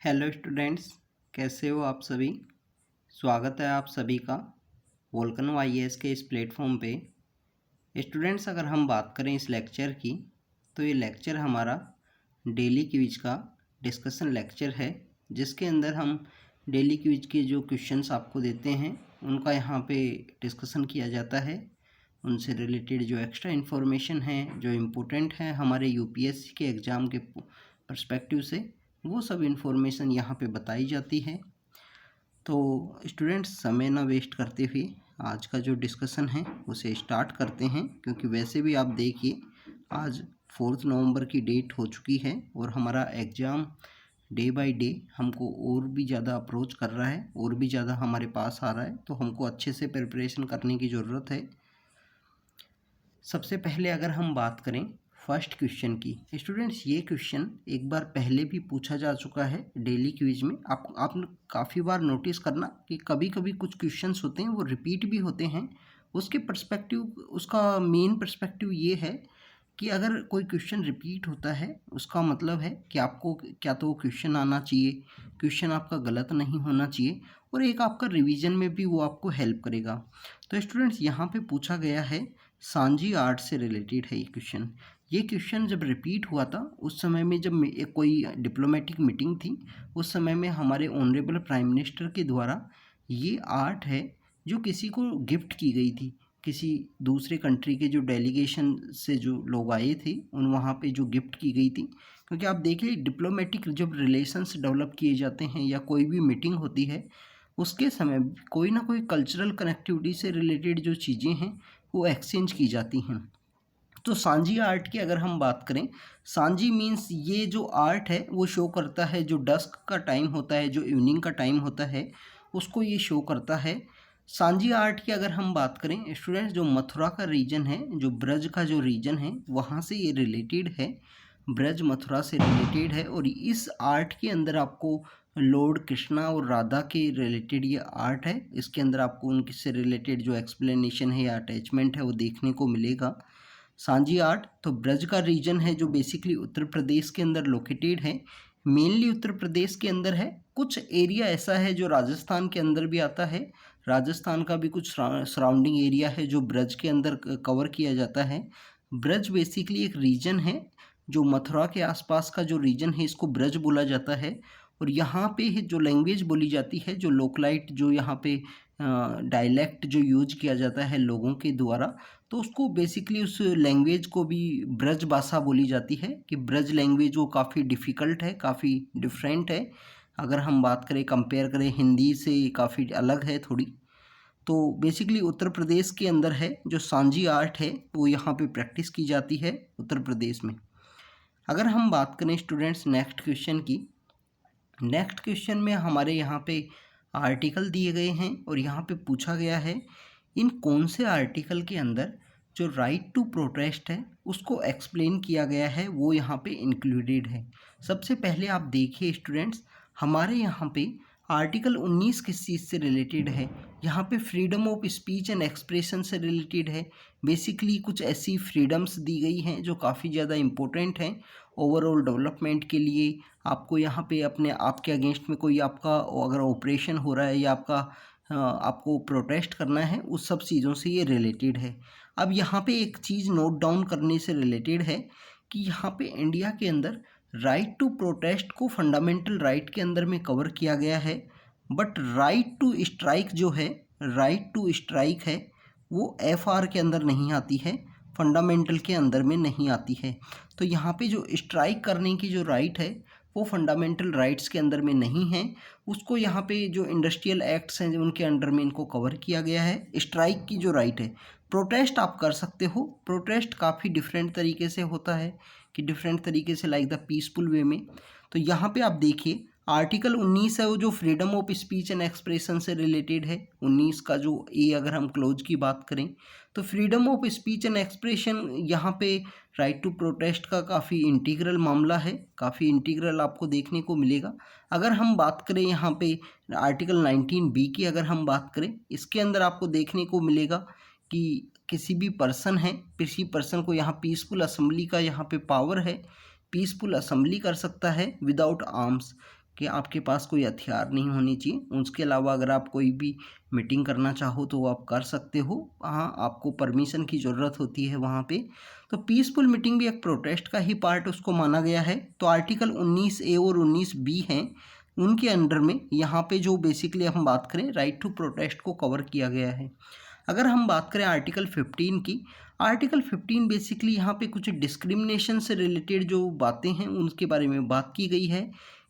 Hello students, कैसे हो आप सभी। स्वागत है आप सभी का वोल्कनो आईएएस के इस प्लेटफॉर्म पे। स्टूडेंट्स, अगर हम बात करें इस लेक्चर की, तो ये लेक्चर हमारा डेली क्विज का डिस्कशन लेक्चर है, जिसके अंदर हम डेली क्विज के जो क्वेश्चंस आपको देते हैं उनका यहाँ पे डिस्कशन किया जाता है। उनसे रिलेटेड जो एक्स्ट्रा इन्फॉर्मेशन है, जो इम्पोर्टेंट है हमारे यूपीएससी के एग्ज़ाम के पर्सपेक्टिव से, वो सब इन्फॉर्मेशन यहाँ पे बताई जाती है। तो स्टूडेंट्स, समय ना वेस्ट करते हुए आज का जो डिस्कशन है उसे स्टार्ट करते हैं, क्योंकि वैसे भी आप देखिए आज 4 नवंबर की डेट हो चुकी है और हमारा एग्ज़ाम डे बाय डे हमको और भी ज़्यादा अप्रोच कर रहा है, और भी ज़्यादा हमारे पास आ रहा है। तो हमको अच्छे से प्रिपरेशन करने की ज़रूरत है। सबसे पहले अगर हम बात करें फर्स्ट क्वेश्चन की, स्टूडेंट्स ये क्वेश्चन एक बार पहले भी पूछा जा चुका है डेली क्विज में। आप काफ़ी बार नोटिस करना कि कभी कभी कुछ क्वेश्चंस होते हैं वो रिपीट भी होते हैं। उसके पर्सपेक्टिव, उसका मेन पर्सपेक्टिव ये है कि अगर कोई क्वेश्चन रिपीट होता है उसका मतलब है कि आपको क्या तो वो क्वेश्चन आना चाहिए, क्वेश्चन आपका गलत नहीं होना चाहिए, और एक आपका रिवीजन में भी वो आपको हेल्प करेगा। तो स्टूडेंट्स, यहाँ पे पूछा गया है सांजी आर्ट से रिलेटेड है ये क्वेश्चन। ये क्वेश्चन जब रिपीट हुआ था उस समय में, जब कोई डिप्लोमेटिक मीटिंग थी, उस समय में हमारे ऑनरेबल प्राइम मिनिस्टर के द्वारा ये आर्ट है जो किसी को गिफ्ट की गई थी। किसी दूसरे कंट्री के जो डेलीगेशन से जो लोग आए थे उन वहाँ पे जो गिफ्ट की गई थी। क्योंकि आप देखिए, डिप्लोमेटिक जब रिलेशंस डेवलप किए जाते हैं या कोई भी मीटिंग होती है, उसके समय कोई ना कोई कल्चरल कनेक्टिविटी से रिलेटेड जो चीज़ें हैं वो एक्सचेंज की जाती हैं। तो सांजी आर्ट की अगर हम बात करें, सांजी मीन्स ये जो आर्ट है वो शो करता है जो डस्क का टाइम होता है, जो इवनिंग का टाइम होता है, उसको ये शो करता है। सांजी आर्ट की अगर हम बात करें स्टूडेंट्स, जो मथुरा का रीजन है, जो ब्रज का जो रीजन है, वहाँ से ये रिलेटेड है। ब्रज मथुरा से रिलेटेड है, और इस आर्ट के अंदर आपको लॉर्ड कृष्णा और राधा के रिलेटेड ये आर्ट है। इसके अंदर आपको उनसे रिलेटेड जो एक्सप्लेनेशन है या अटैचमेंट है वो देखने को मिलेगा। सांजी आर्ट तो ब्रज का रीजन है जो बेसिकली उत्तर प्रदेश के अंदर लोकेटेड है, मेनली उत्तर प्रदेश के अंदर है। कुछ एरिया ऐसा है जो राजस्थान के अंदर भी आता है, राजस्थान का भी कुछ सराउंडिंग एरिया है जो ब्रज के अंदर कवर किया जाता है। ब्रज बेसिकली एक रीजन है, जो मथुरा के आसपास का जो रीजन है इसको ब्रज बोला जाता है। और यहाँ पे जो लैंग्वेज बोली जाती है, जो लोकलाइट, जो यहाँ पे डायलेक्ट जो यूज किया जाता है लोगों के द्वारा, तो उसको बेसिकली उस लैंग्वेज को भी ब्रज भाषा बोली जाती है। कि ब्रज लैंग्वेज वो काफ़ी डिफ़िकल्ट है, काफ़ी डिफरेंट है। अगर हम बात करें, कंपेयर करें हिंदी से, काफ़ी अलग है थोड़ी। तो बेसिकली उत्तर प्रदेश के अंदर है जो सांजी आर्ट है, वो यहाँ पे प्रैक्टिस की जाती है उत्तर प्रदेश में। अगर हम बात करें स्टूडेंट्स नेक्स्ट क्वेश्चन की, नेक्स्ट क्वेश्चन में हमारे यहाँ पे आर्टिकल दिए गए हैं और यहाँ पे पूछा गया है इन कौन से आर्टिकल के अंदर जो राइट टू प्रोटेस्ट है उसको एक्सप्लेन किया गया है, वो यहाँ पे इंक्लूडेड है। सबसे पहले आप देखिए स्टूडेंट्स, हमारे यहाँ पे आर्टिकल 19 किस चीज़ से रिलेटेड है। यहाँ पे freedom of speech and expression से रिलेटेड है। बेसिकली कुछ ऐसी फ्रीडम्स दी गई हैं जो काफ़ी ज़्यादा इम्पोर्टेंट हैं ओवरऑल डेवलपमेंट के लिए। आपको यहाँ पे अपने आपके अगेंस्ट में कोई आपका अगर ऑपरेशन हो रहा है या आपको प्रोटेस्ट करना है, उस सब चीज़ों से ये रिलेटेड है। अब यहाँ पे एक चीज़ नोट डाउन करने से रिलेटेड है कि यहाँ पे इंडिया के अंदर राइट टू प्रोटेस्ट को फंडामेंटल राइट के अंदर में कवर किया गया है, बट राइट टू स्ट्राइक जो है, राइट टू स्ट्राइक है, वो एफआर के अंदर नहीं आती है, फंडामेंटल के अंदर में नहीं आती है। तो यहाँ पे जो स्ट्राइक करने की जो राइट है वो फंडामेंटल राइट्स के अंदर में नहीं है। उसको यहाँ पे जो इंडस्ट्रियल एक्ट्स हैं उनके अंडर में इनको कवर किया गया है। स्ट्राइक की जो राइट है, प्रोटेस्ट आप कर सकते हो, प्रोटेस्ट काफ़ी डिफरेंट तरीके से होता है, कि डिफरेंट तरीके से लाइक द पीसफुल वे में। तो यहाँ पे आप देखिए आर्टिकल 19 है वो जो freedom of speech and expression से रिलेटेड है। 19 का जो ए अगर हम क्लोज की बात करें तो freedom of speech and expression, यहाँ पे राइट टू प्रोटेस्ट का काफ़ी इंटीग्रल मामला है, काफ़ी इंटीग्रल आपको देखने को मिलेगा। अगर हम बात करें यहाँ पे आर्टिकल 19B की अगर हम बात करें, इसके अंदर आपको देखने को मिलेगा कि किसी भी पर्सन है, किसी पर्सन को यहाँ पीसफुल असेंबली का यहाँ पे पावर है, पीसफुल असेंबली कर सकता है विदाउट आर्म्स। कि आपके पास कोई हथियार नहीं होनी चाहिए। उसके अलावा अगर आप कोई भी मीटिंग करना चाहो तो आप कर सकते हो। हाँ, आपको परमिशन की ज़रूरत होती है वहाँ पे। तो पीसफुल मीटिंग भी एक प्रोटेस्ट का ही पार्ट उसको माना गया है। तो आर्टिकल 19A और 19B हैं, उनके अंडर में यहाँ पे जो बेसिकली हम बात करें राइट टू प्रोटेस्ट को कवर किया गया है। अगर हम बात करें आर्टिकल 15 की, आर्टिकल 15 बेसिकली यहाँ पे कुछ डिस्क्रिमिनेशन से रिलेटेड जो बातें हैं उनके बारे में बात की गई है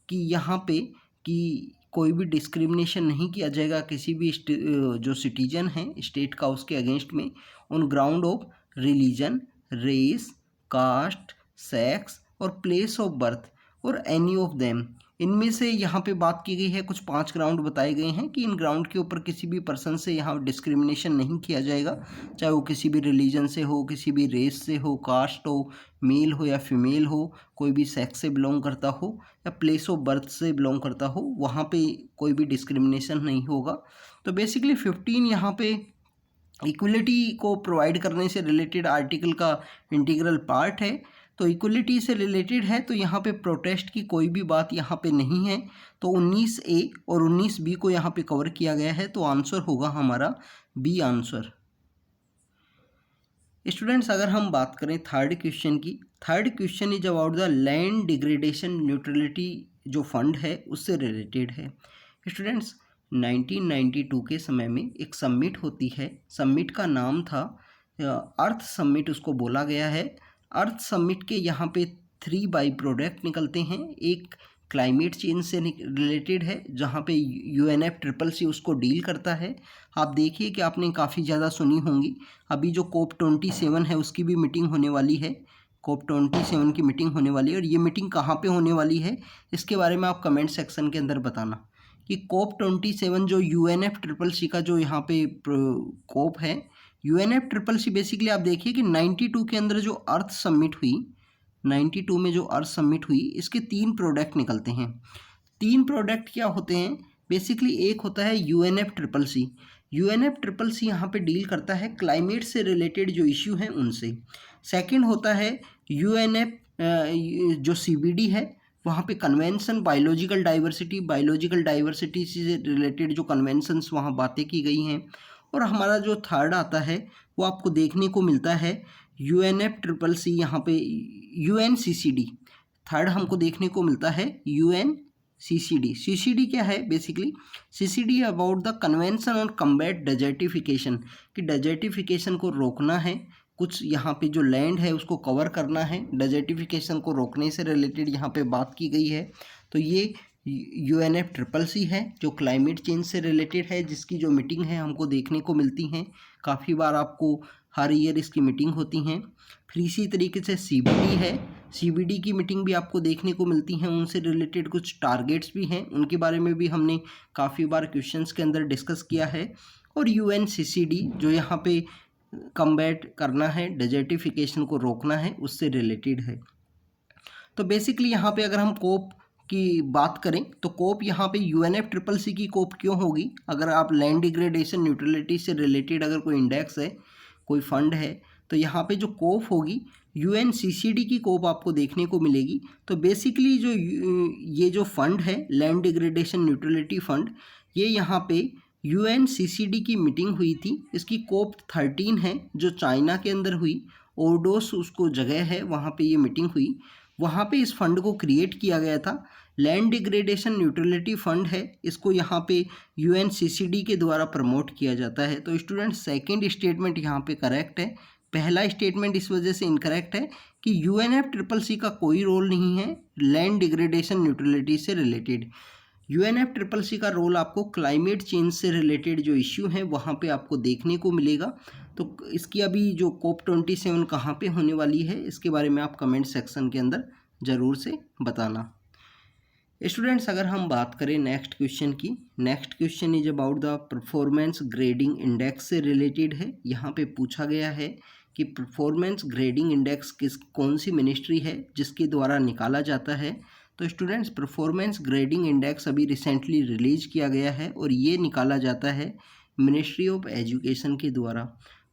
कि यहाँ पे कि कोई भी डिस्क्रिमिनेशन नहीं किया जाएगा किसी भी जो सिटीजन है स्टेट का उसके अगेंस्ट में on ground of religion, race, caste, sex और प्लेस ऑफ बर्थ और एनी ऑफ देम। इनमें से यहाँ पे बात की गई है, कुछ 5 ग्राउंड बताए गए हैं कि इन ग्राउंड के ऊपर किसी भी पर्सन से यहाँ डिस्क्रिमिनेशन नहीं किया जाएगा, चाहे वो किसी भी रिलीजन से हो, किसी भी रेस से हो, कास्ट हो, मेल हो या फीमेल हो, कोई भी सेक्स से बिलोंग करता हो या प्लेस ऑफ बर्थ से बिलोंग करता हो, वहाँ पे कोई भी डिस्क्रिमिनेशन नहीं होगा। तो बेसिकली 15 यहाँ पे इक्वलिटी को प्रोवाइड करने से रिलेटेड आर्टिकल का इंटीग्रल पार्ट है। तो इक्वलिटी से रिलेटेड है, तो यहाँ पे प्रोटेस्ट की कोई भी बात यहाँ पे नहीं है। तो 19A और 19B को यहाँ पे कवर किया गया है। तो आंसर होगा हमारा बी आंसर। स्टूडेंट्स, अगर हम बात करें थर्ड क्वेश्चन की, third question is about the land degradation neutrality जो फंड है उससे रिलेटेड है। स्टूडेंट्स, 1992 के समय में एक समिट होती है, समिट का नाम था अर्थ समिट उसको बोला गया है। अर्थ समिट के यहाँ पे 3 बाई प्रोडक्ट निकलते हैं। एक क्लाइमेट चेंज से रिलेटेड है जहाँ पे UNFCCC उसको डील करता है। आप देखिए कि आपने काफ़ी ज़्यादा सुनी होंगी, अभी जो COP27 है उसकी भी मीटिंग होने वाली है, COP27 की मीटिंग होने वाली है। और ये मीटिंग कहाँ पे होने वाली है इसके बारे में आप कमेंट सेक्शन के अंदर बताना कि COP27 जो UNFCCC का जो यहाँ पे कोप है, UNFCCC बेसिकली आप देखिए कि 92 के अंदर जो अर्थ समिट हुई, 92 में जो अर्थ समिट हुई, इसके 3 प्रोडक्ट निकलते हैं। 3 प्रोडक्ट क्या होते हैं बेसिकली? एक होता है UNFCCC। UNFCCC यहाँ पे डील करता है क्लाइमेट से रिलेटेड जो इश्यू हैं उनसे। सेकंड होता है UNF जो CBD है, वहाँ पे कन्वेंशन बायोलॉजिकल डाइवर्सिटी से रिलेटेड जो कन्वेंशंस वहाँ बातें की गई हैं। और हमारा जो थर्ड आता है वो आपको देखने को मिलता है UNFCCC, यहाँ पे UNCCD। थर्ड हमको देखने को मिलता है UNCCD। CCD क्या है basically? CCD about the convention on combat desertification, कि डेजर्टिफिकेशन को रोकना है, कुछ यहाँ पे जो लैंड है उसको कवर करना है, डेजर्टिफिकेशन को रोकने से रिलेटेड यहाँ पे बात की गई है। तो ये UNFCCC है जो क्लाइमेट चेंज से रिलेटेड है, जिसकी जो मीटिंग है हमको देखने को मिलती हैं काफ़ी बार, आपको हर ईयर इसकी मीटिंग होती हैं। फिर इसी तरीके से CBD है, CBD की मीटिंग भी आपको देखने को मिलती हैं, उनसे रिलेटेड कुछ टारगेट्स भी हैं, उनके बारे में भी हमने काफ़ी बार क्वेश्चंस के अंदर डिस्कस किया है। और UNCCD जो यहाँ पे कम्बैट करना है, डेजर्टिफिकेशन को रोकना है, उससे रिलेटेड है। तो बेसिकली यहाँ पे अगर हम कोप की बात करें तो कोप यहाँ पे UNFCCC की कोप क्यों होगी? अगर आप लैंड डिग्रेडेशन न्यूट्रलिटी से रिलेटेड अगर कोई इंडेक्स है, कोई फंड है, तो यहाँ पे जो कोप होगी UNCCD की कोप आपको देखने को मिलेगी। तो बेसिकली जो ये जो फंड है लैंड डिग्रेडेशन न्यूट्रलिटी फंड, ये यहाँ पे UNCCD की मीटिंग हुई थी, इसकी कोप 13 है जो चाइना के अंदर हुई, ओडोस उसको जगह है, वहाँ पे ये मीटिंग हुई, वहाँ पे इस फंड को क्रिएट किया गया था। लैंड डिग्रेडेशन न्यूट्रलिटी फंड है, इसको यहाँ पे UNCCD के द्वारा प्रमोट किया जाता है। तो स्टूडेंट, सेकंड स्टेटमेंट यहाँ पे करेक्ट है। पहला स्टेटमेंट इस वजह से इनकरेक्ट है कि UNFCCC का कोई रोल नहीं है लैंड डिग्रेडेशन न्यूट्रलिटी से रिलेटेड। UNFCCC का रोल आपको क्लाइमेट चेंज से रिलेटेड जो इश्यू है वहाँ पे आपको देखने को मिलेगा। तो इसकी अभी जो COP27 कहाँ पे होने वाली है इसके बारे में आप कमेंट सेक्शन के अंदर ज़रूर से बताना। स्टूडेंट्स, अगर हम बात करें नेक्स्ट क्वेश्चन की, next question is about the performance grading index से रिलेटेड है। यहाँ पे पूछा गया है कि परफॉर्मेंस ग्रेडिंग इंडेक्स कौन सी मिनिस्ट्री है जिसके द्वारा निकाला जाता है। तो स्टूडेंट्स, परफॉर्मेंस ग्रेडिंग इंडेक्स अभी रिसेंटली रिलीज किया गया है और ये निकाला जाता है मिनिस्ट्री ऑफ एजुकेशन के द्वारा।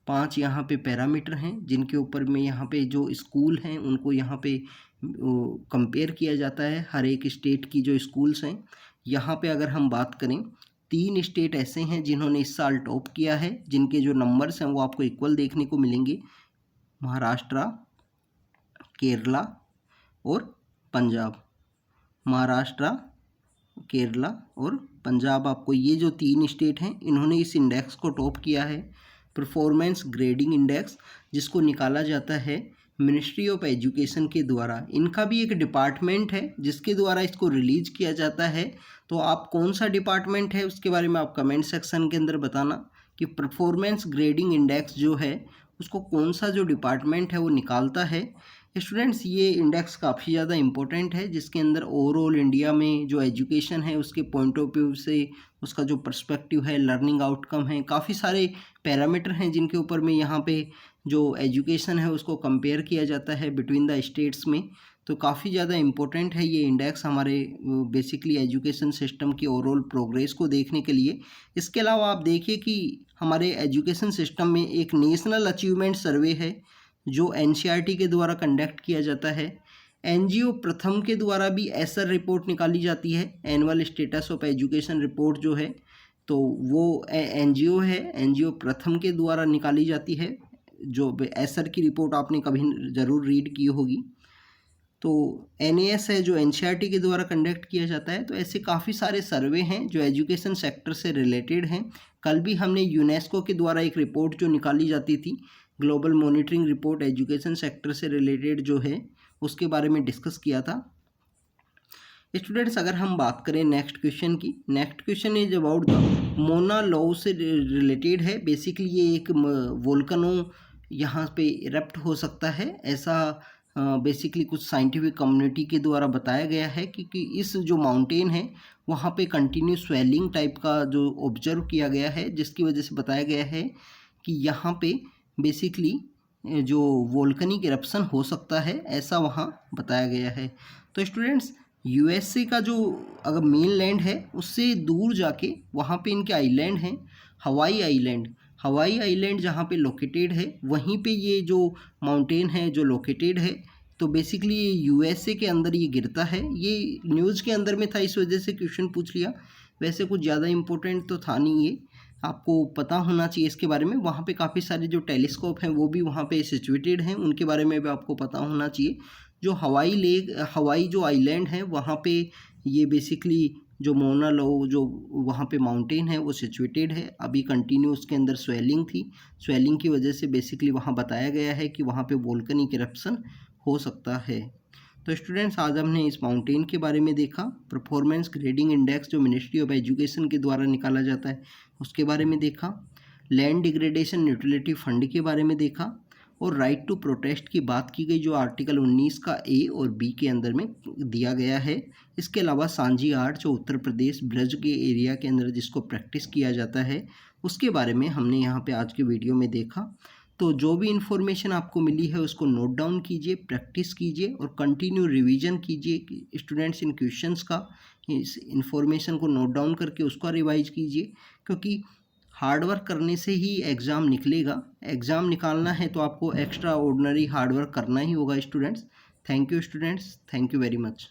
5 यहाँ पे पैरामीटर हैं जिनके ऊपर में यहाँ पे जो स्कूल हैं उनको यहाँ पे कंपेयर किया जाता है हर एक स्टेट की जो स्कूल्स हैं। यहाँ पे अगर हम बात करें 3 स्टेट ऐसे हैं जिन्होंने इस साल टॉप किया है, जिनके जो नंबर्स हैं वो आपको इक्वल देखने को मिलेंगे, महाराष्ट्र, केरला और पंजाब। महाराष्ट्र, केरला और पंजाब, आपको ये जो 3 स्टेट हैं इन्होंने इस इंडेक्स को टॉप किया है। परफॉर्मेंस ग्रेडिंग इंडेक्स, जिसको निकाला जाता है मिनिस्ट्री ऑफ एजुकेशन के द्वारा। इनका भी एक डिपार्टमेंट है जिसके द्वारा इसको रिलीज किया जाता है। तो आप कौन सा डिपार्टमेंट है उसके बारे में आप कमेंट सेक्शन के अंदर बताना कि परफॉर्मेंस ग्रेडिंग इंडेक्स जो है उसको कौन सा जो डिपार्टमेंट है वो निकालता है। स्टूडेंट्स, ये इंडेक्स काफ़ी ज़्यादा इम्पोर्टेंट है, जिसके अंदर ओवरऑल इंडिया में जो एजुकेशन है उसके पॉइंट ऑफ व्यू से उसका जो पर्सपेक्टिव है, लर्निंग आउटकम है, काफ़ी सारे पैरामीटर हैं जिनके ऊपर में यहाँ पे जो एजुकेशन है उसको कंपेयर किया जाता है बिटवीन द स्टेट्स में। तो काफ़ी ज़्यादा इम्पोर्टेंट है ये इंडेक्स हमारे बेसिकली एजुकेशन सिस्टम की ओवरऑल प्रोग्रेस को देखने के लिए। इसके अलावा आप देखिए कि हमारे एजुकेशन सिस्टम में एक नेशनल अचीवमेंट सर्वे है जो एनसीईआरटी के द्वारा कंडक्ट किया जाता है। एनजीओ प्रथम के द्वारा भी एसर रिपोर्ट निकाली जाती है, annual status of education report जो है, तो वो एनजीओ है, एनजीओ प्रथम के द्वारा निकाली जाती है। जो एसर की रिपोर्ट आपने कभी ज़रूर रीड की होगी। तो एनएएस है जो एनसीईआरटी के द्वारा कंडक्ट किया जाता है। तो ऐसे काफ़ी सारे सर्वे हैं जो एजुकेशन सेक्टर से रिलेटेड हैं। कल भी हमने यूनेस्को के द्वारा एक रिपोर्ट जो निकाली जाती थी, global monitoring report education sector से रिलेटेड जो है उसके बारे में डिस्कस किया था। स्टूडेंट्स, अगर हम बात करें नेक्स्ट क्वेश्चन की, next question is about the Mona law से रिलेटेड है। बेसिकली ये एक वोल्केनो यहाँ पे इरप्ट हो सकता है, ऐसा बेसिकली कुछ साइंटिफिक कम्युनिटी के द्वारा बताया गया है क्योंकि इस जो माउंटेन है वहाँ पे कंटिन्यू स्वेलिंग टाइप का जो ऑब्जर्व किया गया है, जिसकी वजह से बताया गया है कि यहाँ पे बेसिकली जो वोल्केनिक इरप्शन हो सकता है, ऐसा वहाँ बताया गया है। तो स्टूडेंट्स, यूएसए का जो अगर मेन लैंड है उससे दूर जाके वहाँ पे इनके आइलैंड हैं, हवाई आइलैंड। हवाई आइलैंड जहाँ पे लोकेटेड है वहीं पे ये जो माउंटेन है जो लोकेटेड है। तो बेसिकली ये यूएसए के अंदर ये गिरता है। ये न्यूज़ के अंदर में था, इस वजह से क्वेश्चन पूछ लिया। वैसे कुछ ज़्यादा इम्पोर्टेंट तो था नहीं, ये आपको पता होना चाहिए इसके बारे में। वहाँ पे काफ़ी सारे जो टेलीस्कोप हैं वो भी वहाँ पे सिचुएटेड हैं, उनके बारे में भी आपको पता होना चाहिए। जो हवाई जो आइलैंड है वहाँ पे ये बेसिकली जो मोना लो जो वहाँ पे माउंटेन है वो सिचुएटेड है। अभी कंटिन्यू उसके अंदर स्वेलिंग थी, स्वेलिंग की वजह से बेसिकली वहाँ बताया गया है कि वहाँ पे वोल्केनिक इरप्शन हो सकता है। तो स्टूडेंट्स, आज हमने इस माउंटेन के बारे में देखा। परफॉर्मेंस ग्रेडिंग इंडेक्स जो मिनिस्ट्री ऑफ एजुकेशन के द्वारा निकाला जाता है उसके बारे में देखा। लैंड डिग्रेडेशन न्यूट्रलिटी फंड के बारे में देखा और राइट टू प्रोटेस्ट की बात की गई जो आर्टिकल 19 का ए और बी के अंदर में दिया गया है। इसके अलावा सांझी आर्ट जो उत्तर प्रदेश ब्रज के एरिया के अंदर जिसको प्रैक्टिस किया जाता है उसके बारे में हमने यहाँ पे आज के वीडियो में देखा। तो जो भी इन्फॉर्मेशन आपको मिली है उसको नोट डाउन कीजिए, प्रैक्टिस कीजिए और कंटिन्यू रिवीजन कीजिए स्टूडेंट्स इन क्वेश्चंस का। इस इन्फॉर्मेशन को नोट डाउन करके उसका रिवाइज कीजिए, क्योंकि हार्डवर्क करने से ही एग्ज़ाम निकलेगा। एग्ज़ाम निकालना है तो आपको एक्स्ट्रा ऑर्डिनरी हार्डवर्क करना ही होगा students. Thank you students, thank you very much.